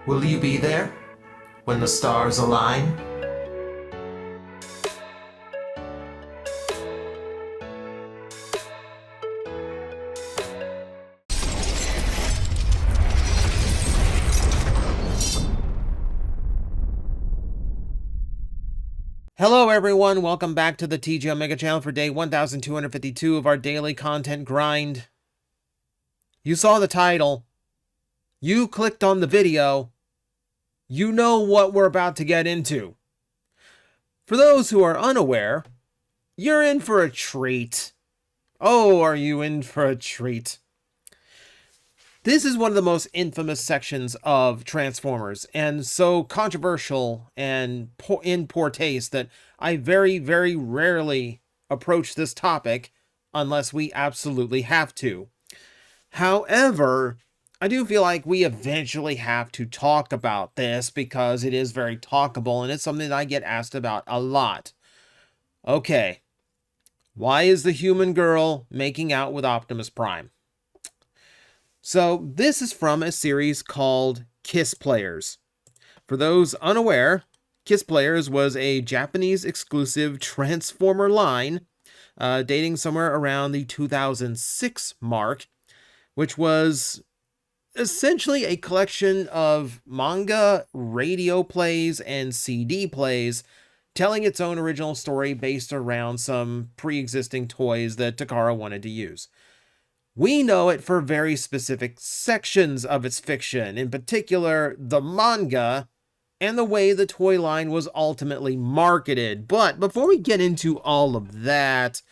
Will you be there when the stars align? Hello everyone, welcome back to the TJOmega channel for day 1252 of our daily content grind. You saw the title, you clicked on the video, you know what we're about to get into. For those who are unaware, you're in for a treat. Oh, are you in for a treat? This is one of the most infamous sections of Transformers, and so controversial and in poor taste that I very, very rarely approach this topic unless we absolutely have to. However, I do feel like we eventually have to talk about this because it is very talkable and it's something that I get asked about a lot. Okay, why is the human girl making out with Optimus Prime? So this is from a series called Kiss Players. For those unaware, Kiss Players was a Japanese exclusive Transformer line dating somewhere around the 2006 mark, which was essentially a collection of manga, radio plays, and CD plays telling its own original story based around some pre-existing toys that Takara wanted to use. We know it for very specific sections of its fiction, in particular the manga and the way the toy line was ultimately marketed. But before we get into all of that,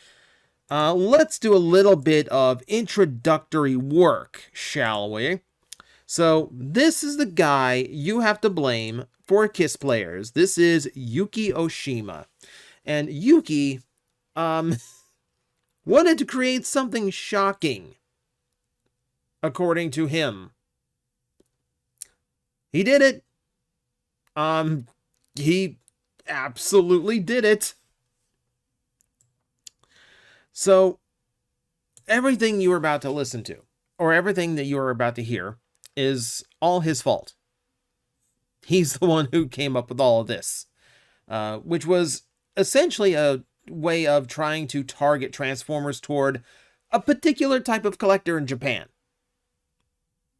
let's do a little bit of introductory work, shall we? So this is the guy you have to blame for Kiss Players. This is Yuki Oshima. And Yuki, wanted to create something shocking, according to him. He did it. He absolutely did it. So, everything you are about to listen to, or everything that you are about to hear, is all his fault. He's the one who came up with all of this, which was essentially a way of trying to target Transformers toward a particular type of collector in Japan.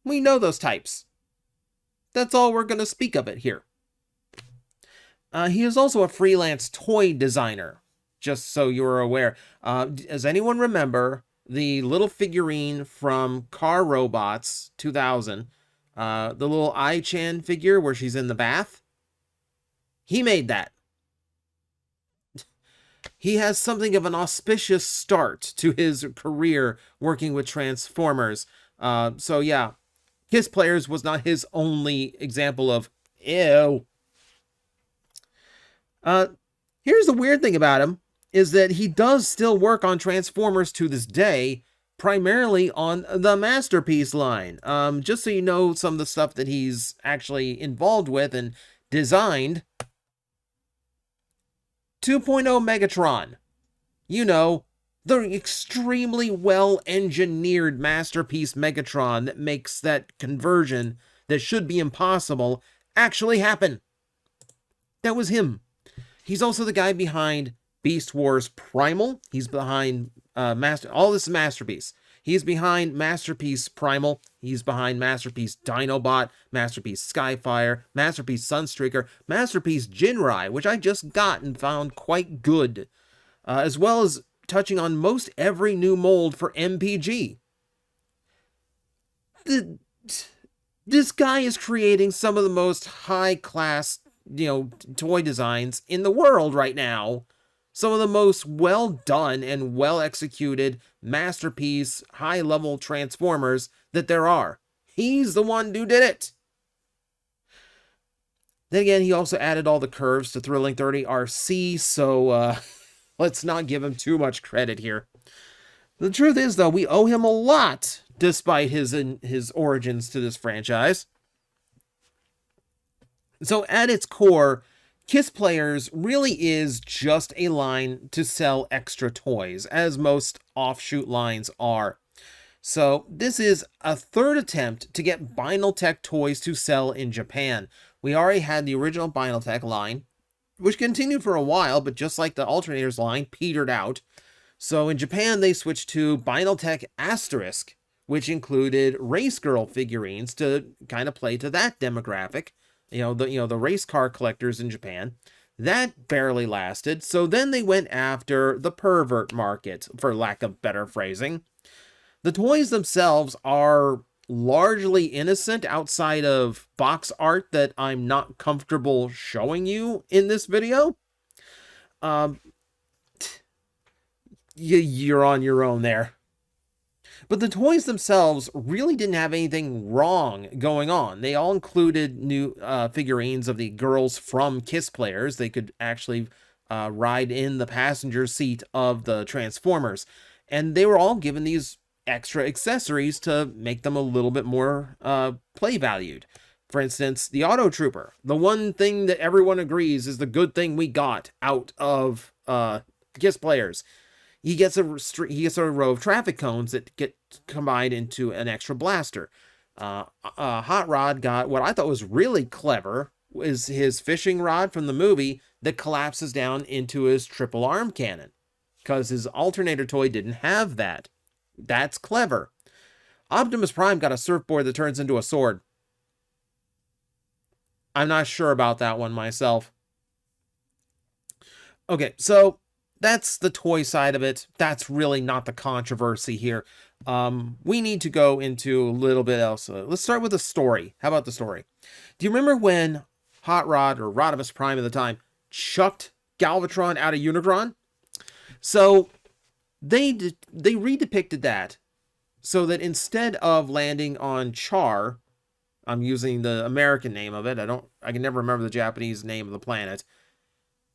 We know those types. That's all we're going to speak of it here. He is also a freelance toy designer, just so you're aware. Does anyone remember the little figurine from Car Robots 2000? The little Ai-chan figure where she's in the bath? He made that. He has something of an auspicious start to his career working with Transformers. So yeah, Kiss Players was not his only example of ew. Here's the weird thing about him, is that he does still work on Transformers to this day, primarily on the Masterpiece line. Just so you know some of the stuff that he's actually involved with and designed. 2.0 Megatron. You know, the extremely well-engineered Masterpiece Megatron that makes that conversion that should be impossible actually happen. That was him. He's also the guy behind Beast Wars Primal. He's behind all this is Masterpiece. He's behind Masterpiece Primal. He's behind Masterpiece Dinobot, Masterpiece Skyfire, Masterpiece Sunstreaker, Masterpiece Jinrai, which I just got and found quite good, as well as touching on most every new mold for MPG. This guy is creating some of the most high-class, toy designs in the world right now. Some of the most well-done and well-executed Masterpiece high-level Transformers that there are. He's the one who did it. Then again, he also added all the curves to Thrilling 30 RC, so let's not give him too much credit here. The truth is, though, we owe him a lot, despite his origins to this franchise. So at its core, Kiss Players really is just a line to sell extra toys, as most offshoot lines are. So this is a third attempt to get Vinyltech toys to sell in Japan. We already had the original Vinyltech line, which continued for a while, but just like the alternators line, petered out. So in Japan, they switched to Vinyltech Asterisk, which included race girl figurines to kind of play to that demographic. The race car collectors in Japan. That barely lasted. So then they went after the pervert market, for lack of better phrasing. The toys themselves are largely innocent outside of box art that I'm not comfortable showing you in this video. You're on your own there. But the toys themselves really didn't have anything wrong going on. They all included new figurines of the girls from Kiss Players. They could actually ride in the passenger seat of the Transformers. And they were all given these extra accessories to make them a little bit more play valued. For instance, the Auto Trooper. The one thing that everyone agrees is the good thing we got out of Kiss Players. He gets a row of traffic cones that get combined into an extra blaster. Hot Rod got what I thought was really clever, is his fishing rod from the movie that collapses down into his triple arm cannon, because his alternator toy didn't have that. That's clever. Optimus Prime got a surfboard that turns into a sword. I'm not sure about that one myself. Okay, so that's the toy side of it. That's really not the controversy here. We need to go into a little bit else. Let's start with the story. How about the story? Do you remember when Hot Rod, or Rodimus Prime at the time, chucked Galvatron out of Unicron? So they redepicted that so that instead of landing on Char, I'm using the American name of it. I can never remember the Japanese name of the planet.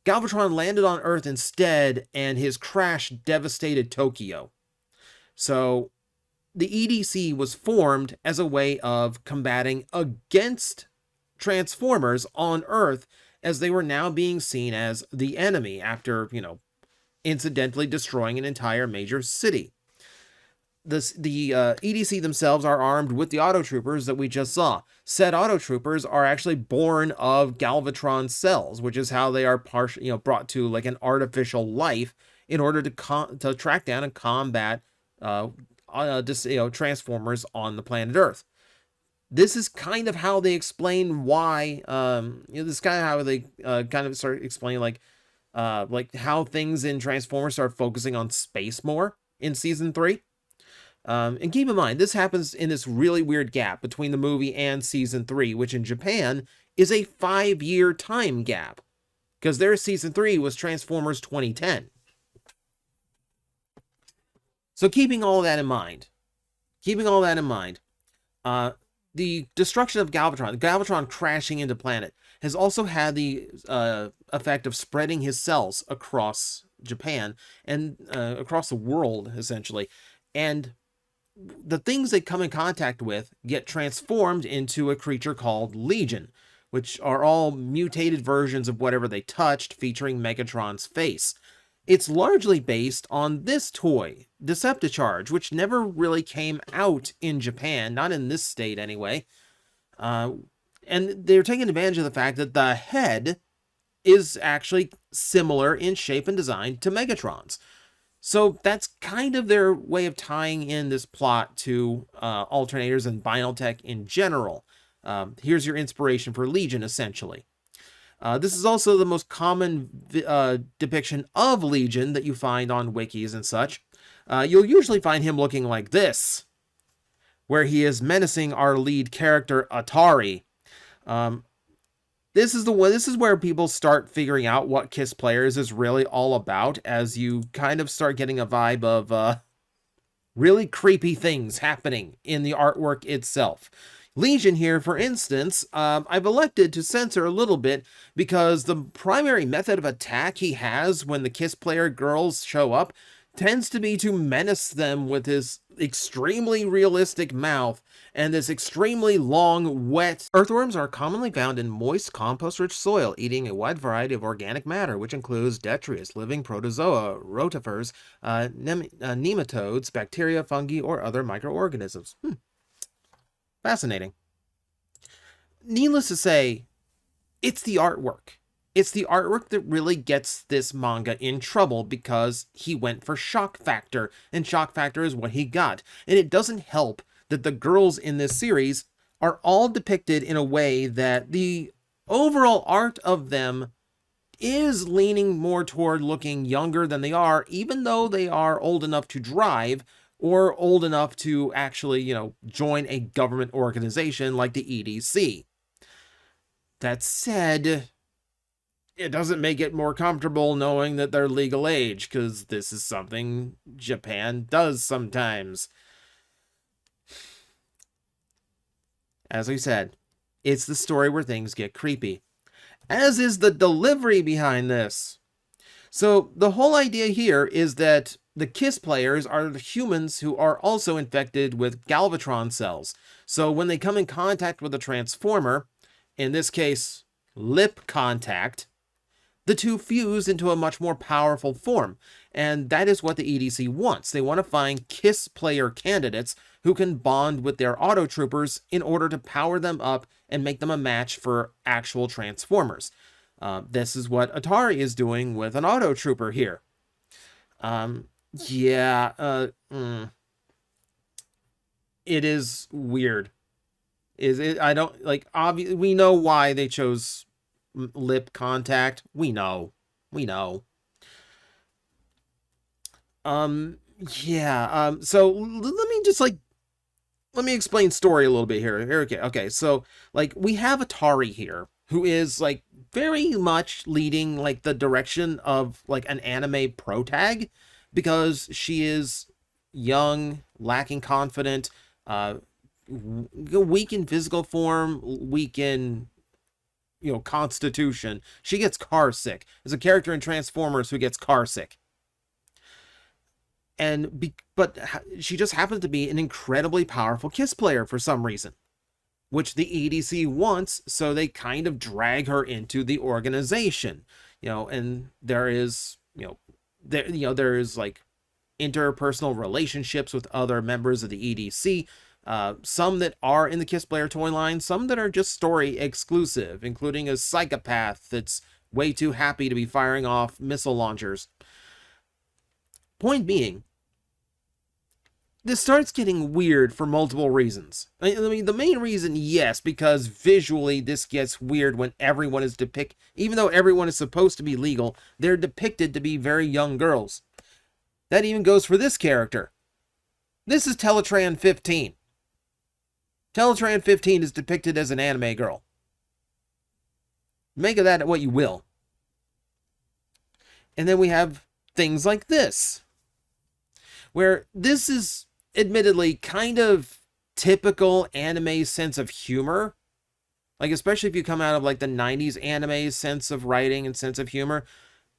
Galvatron landed on Earth instead, and his crash devastated Tokyo. So the EDC was formed as a way of combating against Transformers on Earth, as they were now being seen as the enemy after, incidentally destroying an entire major city. The EDC themselves are armed with the Autotroopers that we just saw. Said Autotroopers are actually born of Galvatron cells, which is how they are brought to like an artificial life in order to track down and combat Transformers on the planet Earth. This is kind of how they explain why. This is kind of how they kind of start explaining like how things in Transformers start focusing on space more in season 3. And keep in mind, this happens in this really weird gap between the movie and season 3, which in Japan is a 5-year time gap, because their season 3 was Transformers 2010. So keeping all that in mind, the destruction of Galvatron crashing into planet, has also had the effect of spreading his cells across Japan and across the world, essentially. And the things they come in contact with get transformed into a creature called Legion, which are all mutated versions of whatever they touched, featuring Megatron's face. It's largely based on this toy, Decepticharge, which never really came out in Japan, not in this state anyway. And they're taking advantage of the fact that the head is actually similar in shape and design to Megatron's. So that's kind of their way of tying in this plot to alternators and Vinyltech in general. Here's your inspiration for Legion, essentially. This is also the most common depiction of Legion that you find on wikis and such. You'll usually find him looking like this, where he is menacing our lead character, Atari. This is where people start figuring out what Kiss Players is really all about, as you kind of start getting a vibe of really creepy things happening in the artwork itself. Legion here, for instance, I've elected to censor a little bit because the primary method of attack he has when the Kiss Player girls show up tends to be to menace them with his extremely realistic mouth and this extremely long, wet. Earthworms are commonly found in moist, compost-rich soil, eating a wide variety of organic matter, which includes detritus, living protozoa, rotifers, nematodes, bacteria, fungi, or other microorganisms. Fascinating. Needless to say, it's the artwork. It's the artwork that really gets this manga in trouble because he went for shock factor, and shock factor is what he got. And it doesn't help that the girls in this series are all depicted in a way that the overall art of them is leaning more toward looking younger than they are, even though they are old enough to drive or old enough to actually, join a government organization like the EDC. That said, it doesn't make it more comfortable knowing that they're legal age, because this is something Japan does sometimes. As we said, it's the story where things get creepy. As is the delivery behind this. So the whole idea here is that the KISS players are the humans who are also infected with Galvatron cells. So when they come in contact with a transformer, in this case, lip contact, the two fuse into a much more powerful form, and that is what the EDC wants. They want to find KISS player candidates who can bond with their Autotroopers in order to power them up and make them a match for actual Transformers. This is what Atari is doing with an Autotrooper here. It is weird. I don't, like, obviously, we know why they chose lip contact. We know. So let me explain story a little bit here. Okay, so, like, we have Atari here, who is, like, very much leading, like, the direction of, like, an anime protag, because she is young, lacking confident, weak in physical form, weak in, constitution. She gets car sick. There's a character in Transformers who gets car sick. But she just happens to be an incredibly powerful KISS player for some reason, which the EDC wants, so they kind of drag her into the organization. And there is, there is, like, interpersonal relationships with other members of the EDC, some that are in the KISS player toy line, some that are just story exclusive, including a psychopath that's way too happy to be firing off missile launchers. Point being, this starts getting weird for multiple reasons. I mean, the main reason, yes, because visually this gets weird when everyone is even though everyone is supposed to be legal, they're depicted to be very young girls. That even goes for this character. This is Teletran 15. Teletran 15 is depicted as an anime girl. Make of that what you will. And then we have things like this, where this is admittedly kind of typical anime sense of humor. Like, especially if you come out of, like, the 90s anime sense of writing and sense of humor.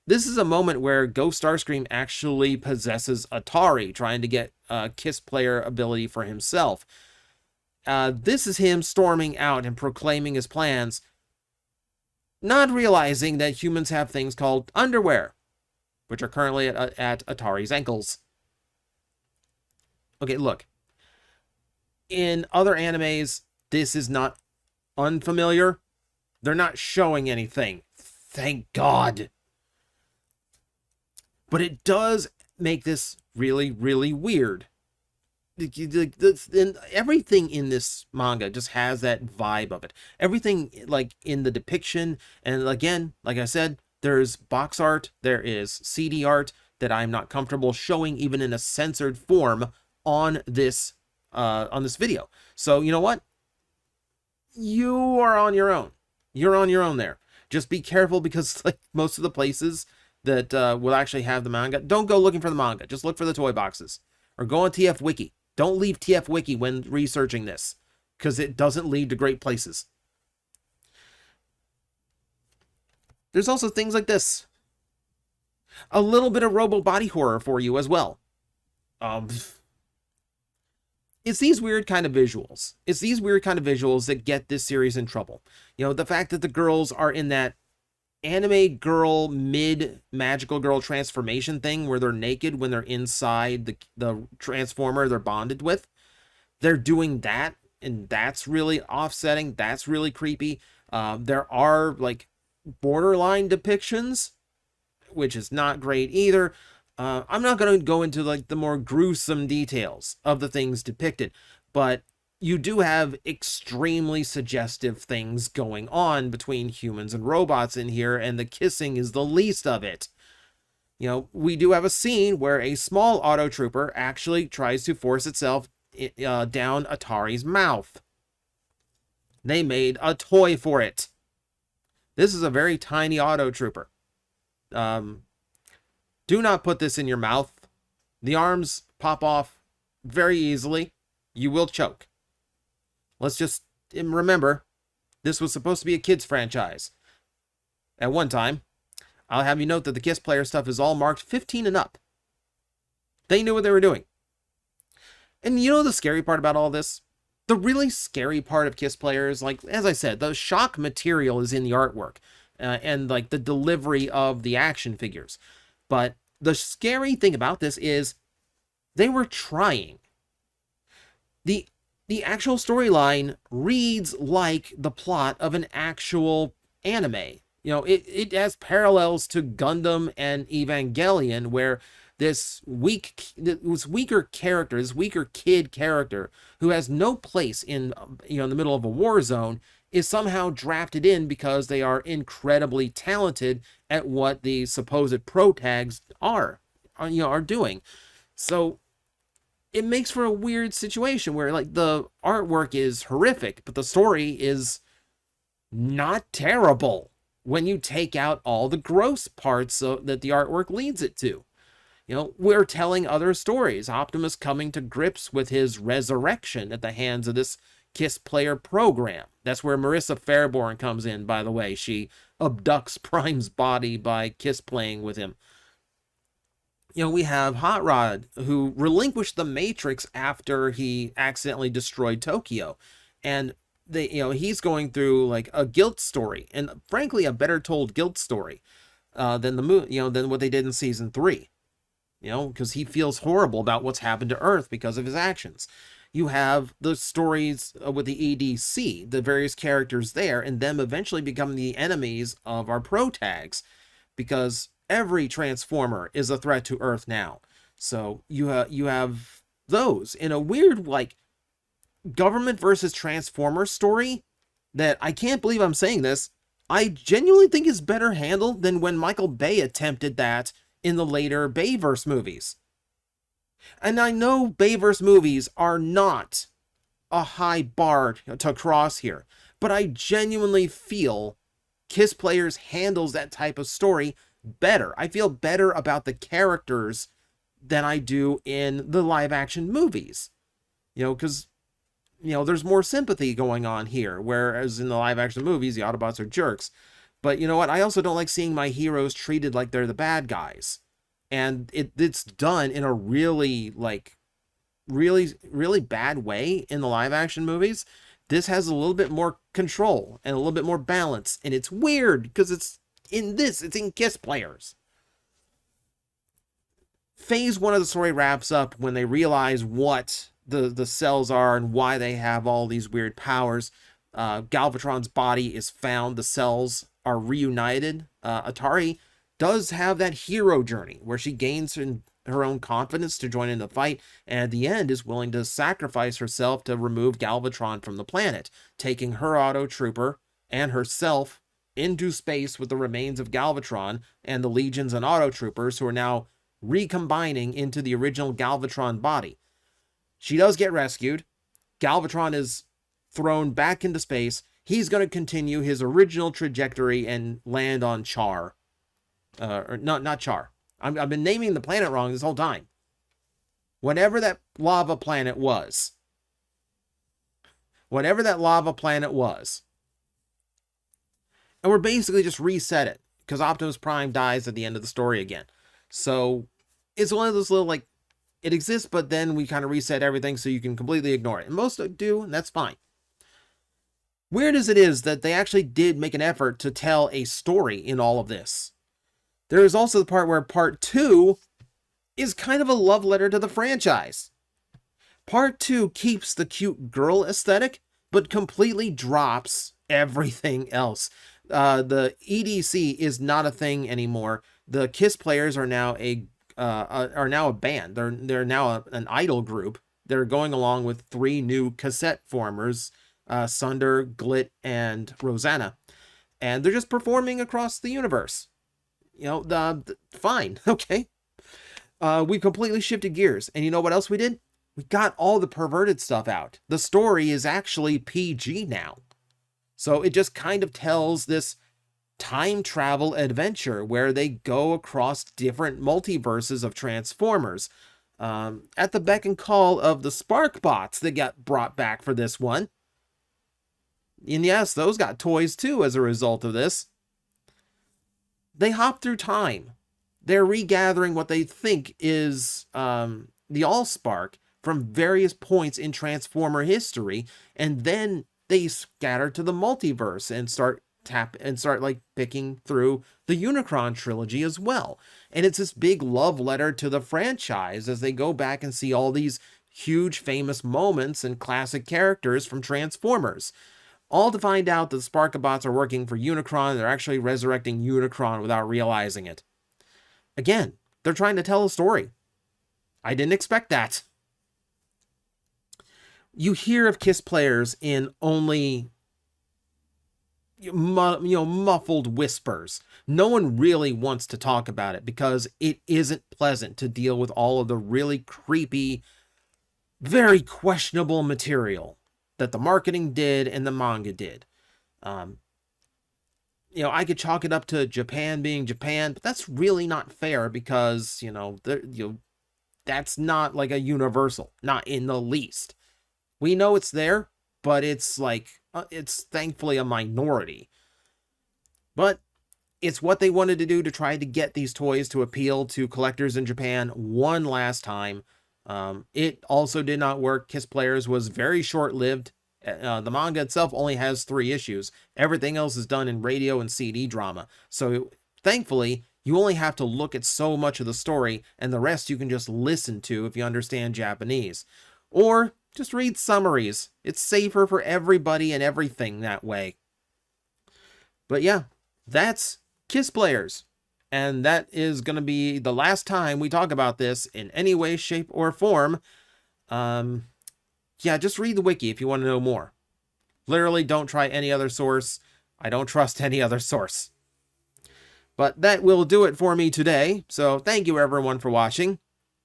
This is a moment where Ghost Starscream actually possesses Atari, trying to get KISS player ability for himself. This is him storming out and proclaiming his plans, not realizing that humans have things called underwear, which are currently at Atari's ankles. Okay, look. In other animes, this is not unfamiliar. They're not showing anything. Thank God. But it does make this really, really weird. And everything in this manga just has that vibe of it. Everything, like, in the depiction, and again, like I said, there's box art, there is CD art that I'm not comfortable showing even in a censored form on this video. So, you know what? You are on your own. You're on your own there. Just be careful, because, like, most of the places that will actually have the manga, don't go looking for the manga. Just look for the toy boxes. Or go on TF Wiki. Don't leave TF Wiki when researching this, because it doesn't lead to great places. There's also things like this. A little bit of robo body horror for you as well. Um, it's these weird kind of visuals. It's these weird kind of visuals that get this series in trouble. You know, the fact that the girls are in that anime girl mid magical girl transformation thing where they're naked when they're inside the transformer they're bonded with. They're doing that, and that's really offsetting. That's really creepy. There are like borderline depictions, which is not great either. I'm not going to go into like the more gruesome details of the things depicted, but you do have extremely suggestive things going on between humans and robots in here, and the kissing is the least of it. You know, we do have a scene where a small auto trooper actually tries to force itself down Atari's mouth. They made a toy for it. This is a very tiny auto trooper. Do not put this in your mouth. The arms pop off very easily. You will choke. Let's just remember, this was supposed to be a kids franchise. At one time, I'll have you note that the Kiss Player stuff is all marked 15 and up. They knew what they were doing. And you know the scary part about all this? The really scary part of Kiss Players, like, as I said, the shock material is in the artwork and like the delivery of the action figures. But the scary thing about this is they were trying. The actual storyline reads like the plot of an actual anime. You know, it has parallels to Gundam and Evangelion, where this weaker character, this weaker kid character who has no place in, you know, in the middle of a war zone is somehow drafted in because they are incredibly talented at what the supposed protags are doing. So it makes for a weird situation where like the artwork is horrific, but the story is not terrible when you take out all the gross parts that the artwork leads it to. You know, we're telling other stories. Optimus coming to grips with his resurrection at the hands of this Kiss Player program. That's where Marissa Fairborn comes in, by the way. She abducts Prime's body by Kiss playing with him. You know, we have Hot Rod, who relinquished the Matrix after he accidentally destroyed Tokyo. And he's going through like a guilt story, and frankly, a better told guilt story than what they did in season 3. You know, because he feels horrible about what's happened to Earth because of his actions. You have the stories with the EDC, the various characters there, and them eventually becoming the enemies of our protags, because every Transformer is a threat to Earth now. So you have those in a weird like government versus Transformer story that I can't believe I'm saying this. I genuinely think is better handled than when Michael Bay attempted that in the later Bayverse movies. And I know Bayverse movies are not a high bar to cross here, but I genuinely feel Kiss Players handles that type of story better. I feel better about the characters than I do in the live action movies. You know, because, you know, there's more sympathy going on here, whereas in the live action movies, the Autobots are jerks. But you know what? I also don't like seeing my heroes treated like they're the bad guys. And it's done in a really bad way in the live action movies. This has a little bit more control and a little bit more balance. And it's weird because it's in Kiss Players. Phase 1 of the story wraps up when they realize what the cells are and why they have all these weird powers. Galvatron's body is found. The cells are reunited. Atari does have that hero journey where she gains her own confidence to join in the fight, and at the end is willing to sacrifice herself to remove Galvatron from the planet, taking her auto trooper and herself into space with the remains of Galvatron and the legions and auto troopers who are now recombining into the original Galvatron body. She does get rescued. Galvatron is thrown back into space. He's going to continue his original trajectory and land on Char. Or not Char. I've been naming the planet wrong this whole time. Whatever that lava planet was. And we're basically just reset it, because Optimus Prime dies at the end of the story again. So it's one of those little, like, it exists, but then we kind of reset everything so you can completely ignore it. And most do, and that's fine. Weird as it is that they actually did make an effort to tell a story in all of this. There is also the part where part 2 is kind of a love letter to the franchise. Part 2 keeps the cute girl aesthetic, but completely drops everything else. The EDC is not a thing anymore. The KISS players are now a band. They're now an idol group. They're going along with 3 new cassette formers, Sunder, Glit, and Rosanna, and they're just performing across the universe. You know, fine, okay. We completely shifted gears, and you know what else we did? We got all the perverted stuff out. The story is actually PG now. So it just kind of tells this time travel adventure where they go across different multiverses of Transformers. At the beck and call of the Spark Bots that got brought back for this one. And yes, those got toys too as a result of this. They hop through time. They're regathering what they think is the Allspark from various points in Transformer history, and then they scatter to the multiverse and start like picking through the Unicron trilogy as well. And it's this big love letter to the franchise as they go back and see all these huge famous moments and classic characters from Transformers. All to find out that the Sparkabots are working for Unicron. They're actually resurrecting Unicron without realizing it. Again, they're trying to tell a story. I didn't expect that. You hear of KISS players in only muffled whispers. No one really wants to talk about it because it isn't pleasant to deal with all of the really creepy, very questionable material that the marketing did and the manga did. I could chalk it up to Japan being Japan, but that's really not fair because, that's not like a universal, not in the least. We know it's there, but it's like, it's thankfully a minority. But it's what they wanted to do to try to get these toys to appeal to collectors in Japan one last time. It also did not work. KISS Players was very short-lived. The manga itself only has 3 issues. Everything else is done in radio and CD drama. So thankfully, you only have to look at so much of the story, and the rest you can just listen to if you understand Japanese. Or just read summaries. It's safer for everybody and everything that way. But yeah, that's KISS Players. And that is going to be the last time we talk about this in any way, shape, or form. Yeah, just read the wiki if you want to know more. Literally, don't try any other source. I don't trust any other source. But that will do it for me today. So thank you everyone for watching.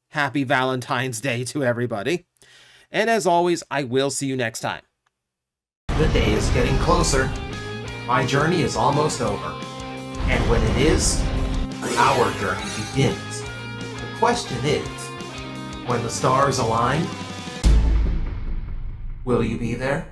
Happy Valentine's Day to everybody. And as always, I will see you next time. The day is getting closer. My journey is almost over. And when it is, our journey begins. The question is, when the stars align, will you be there?